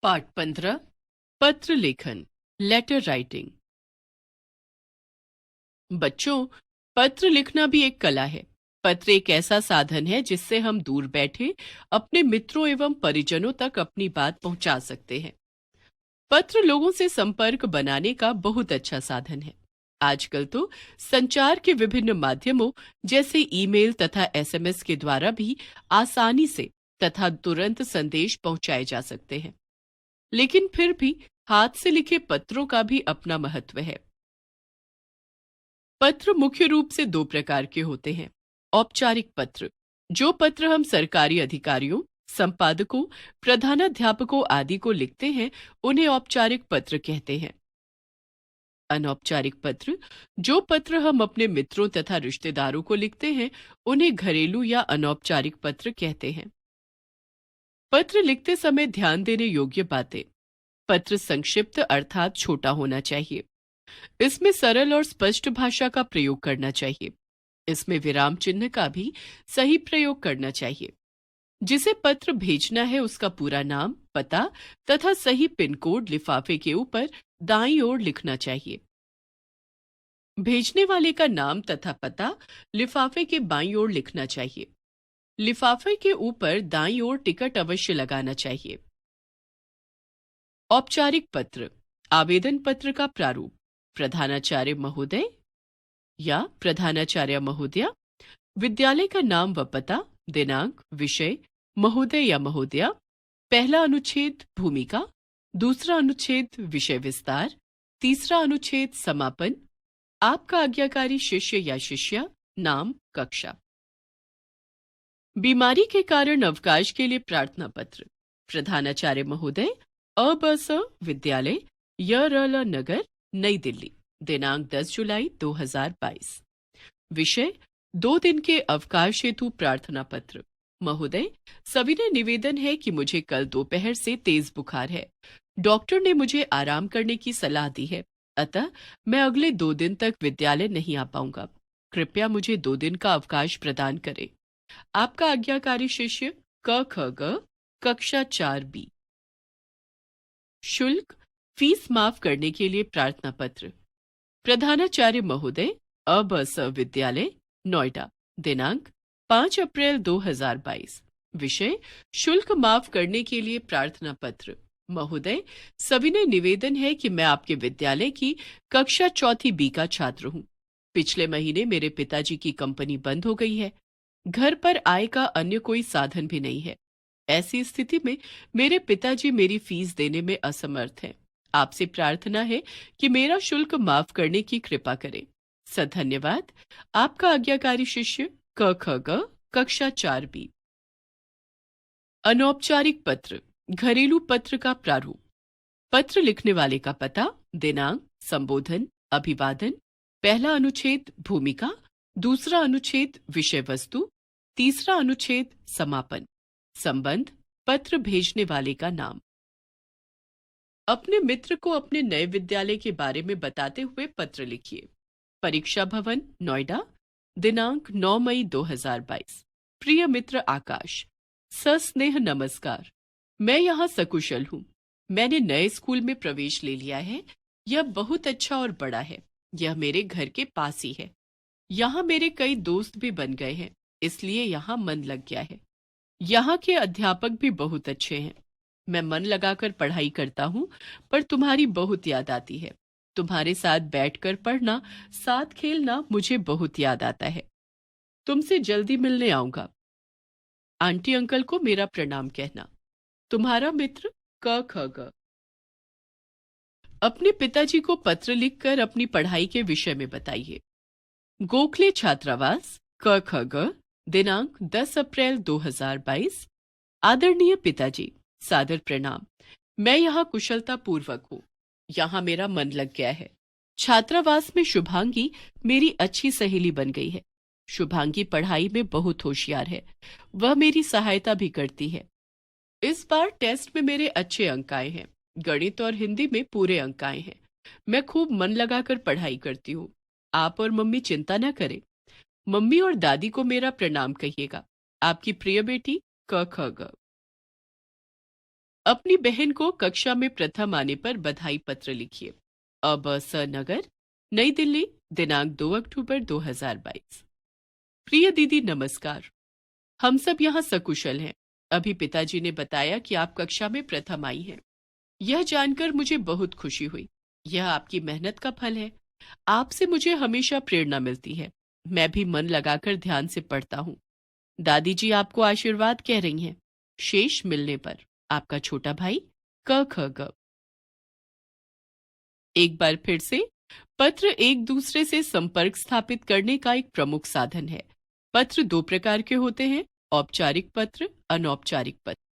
पाठ 15 पत्र लेखन लेटर राइटिंग। बच्चों, पत्र लिखना भी एक कला है। पत्र एक ऐसा साधन है जिससे हम दूर बैठे अपने मित्रों एवं परिजनों तक अपनी बात पहुंचा सकते हैं। पत्र लोगों से संपर्क बनाने का बहुत अच्छा साधन है। आजकल तो संचार के विभिन्न माध्यमों जैसे ईमेल तथा एसएमएस के द्वारा भी आसानी से तथा तुरंत संदेश पहुंचाए जा सकते हैं। लेकिन फिर भी हाथ से लिखे पत्रों का भी अपना महत्व है। पत्र मुख्य रूप से दो प्रकार के होते हैं। औपचारिक पत्र, जो पत्र हम सरकारी अधिकारियों, संपादकों, प्रधानाध्यापकों आदि को लिखते हैं, उन्हें औपचारिक पत्र कहते हैं। अनौपचारिक पत्र, जो पत्र हम अपने मित्रों तथा रिश्तेदारों को लिखते हैं, उन्हें घरेलू या अनौपचारिक पत्र कहते हैं। पत्र लिखते समय ध्यान देने योग्य बातें। पत्र संक्षिप्त अर्थात छोटा होना चाहिए। इसमें सरल और स्पष्ट भाषा का प्रयोग करना चाहिए। इसमें विराम चिन्ह का भी सही प्रयोग करना चाहिए। जिसे पत्र भेजना है उसका पूरा नाम, पता तथा सही पिन कोड लिफाफे के ऊपर दाईं ओर लिखना चाहिए। भेजने वाले का नाम तथा पता लिफाफे के बाईं ओर लिखना चाहिए। लिफाफे के ऊपर दाईं ओर टिकट अवश्य लगाना चाहिए। औपचारिक पत्र, आवेदन पत्र का प्रारूप। प्रधानाचार्य महोदय या प्रधानाचार्य महोदया, विद्यालय का नाम व पता, दिनांक, विषय, महोदय या महोदया, पहला अनुच्छेद भूमिका, दूसरा अनुच्छेद विषय विस्तार, तीसरा अनुच्छेद समापन, आपका आज्ञाकारी शिष्य या शिष्या, नाम, कक्षा। बीमारी के कारण अवकाश के लिए प्रार्थना पत्र। प्रधानाचार्य महोदय, अबस विद्यालय, यरल नगर, नई दिल्ली, दिनांक 10 जुलाई 2022। विषय, 2 दिन के अवकाश हेतु प्रार्थना पत्र। महोदय, सविनय निवेदन है कि मुझे कल दोपहर से तेज बुखार है। डॉक्टर ने मुझे आराम करने की सलाह दी है, अतः मैं अगले 2 दिन तक विद्यालय नहीं आ पाऊंगा। कृपया मुझे 2 दिन का अवकाश प्रदान करें। आपका आज्ञाकारी शिष्य, क ख ग, कक्षा 4B। शुल्क, फीस माफ करने के लिए प्रार्थना पत्र। प्रधानाचार्य महोदय, अबस विद्यालय, नोएडा, दिनांक 5 अप्रैल 2022। विषय, शुल्क माफ करने के लिए प्रार्थना पत्र। महोदय, सविनय निवेदन है कि मैं आपके विद्यालय की कक्षा 4B का छात्र हूँ। पिछले महीने मेरे पिताजी की कंपनी बंद हो गई है। घर पर आय का अन्य कोई साधन भी नहीं है। ऐसी स्थिति में मेरे पिताजी मेरी फीस देने में असमर्थ हैं। आपसे प्रार्थना है कि मेरा शुल्क माफ करने की कृपा करें। सधन्यवाद, आपका आज्ञाकारी शिष्य, क ख ग, कक्षा 4B। अनौपचारिक पत्र, घरेलू पत्र का प्रारूप। पत्र लिखने वाले का पता, दिनांक, संबोधन, अभिवादन, पहला अनुच्छेद भूमिका, दूसरा अनुच्छेद विषय वस्तु, तीसरा अनुच्छेद समापन, संबंध, पत्र भेजने वाले का नाम। अपने मित्र को अपने नए विद्यालय के बारे में बताते हुए पत्र लिखिए। परीक्षा भवन, नोएडा, दिनांक 9 मई 2022। प्रिय मित्र आकाश, सस्नेह नमस्कार। मैं यहाँ सकुशल हूँ। मैंने नए स्कूल में प्रवेश ले लिया है। यह बहुत अच्छा और बड़ा है। यह मेरे घर के पास ही है। यहाँ मेरे कई दोस्त भी बन गए हैं, इसलिए यहाँ मन लग गया है। यहाँ के अध्यापक भी बहुत अच्छे हैं। मैं मन लगाकर पढ़ाई करता हूँ, पर तुम्हारी बहुत याद आती है। तुम्हारे साथ बैठकर पढ़ना, साथ खेलना मुझे बहुत याद आता है। तुमसे जल्दी मिलने आऊंगा। आंटी अंकल को मेरा प्रणाम कहना। तुम्हारा मित्र, क ख ग। अपने पिताजी को पत्र लिखकर अपनी पढ़ाई के विषय में बताइए। गोखले छात्रावास, क ख ग, दिनांक 10 अप्रैल 2022। आदरणीय पिताजी, सादर प्रणाम। मैं यहाँ कुशलता पूर्वक हूँ। यहाँ मेरा मन लग गया है। छात्रावास में शुभांगी मेरी अच्छी सहेली बन गई है। शुभांगी पढ़ाई में बहुत होशियार है। वह मेरी सहायता भी करती है। इस बार टेस्ट में मेरे अच्छे अंक आए हैं। गणित और हिंदी में पूरे अंक आए हैं। मैं खूब मन लगाकर पढ़ाई करती हूँ। आप और मम्मी चिंता न करें। मम्मी और दादी को मेरा प्रणाम कहिएगा। आपकी प्रिय बेटी, क ख ग। अपनी बहन को कक्षा में प्रथम आने पर बधाई पत्र लिखिए। अब स नगर, नई दिल्ली, दिनांक 2 अक्टूबर 2022। प्रिय दीदी नमस्कार। हम सब यहाँ सकुशल हैं। अभी पिताजी ने बताया कि आप कक्षा में प्रथम आई हैं। यह जानकर मुझे बहुत खुशी हुई। यह आपकी मेहनत का फल है। आपसे मुझे हमेशा प्रेरणा मिलती है। मैं भी मन लगाकर ध्यान से पढ़ता हूँ। दादी जी आपको आशीर्वाद कह रही हैं। शेष मिलने पर, आपका छोटा भाई क ख ग। एक बार फिर से, पत्र एक दूसरे से संपर्क स्थापित करने का एक प्रमुख साधन है। पत्र दो प्रकार के होते हैं, औपचारिक पत्र, अनौपचारिक पत्र।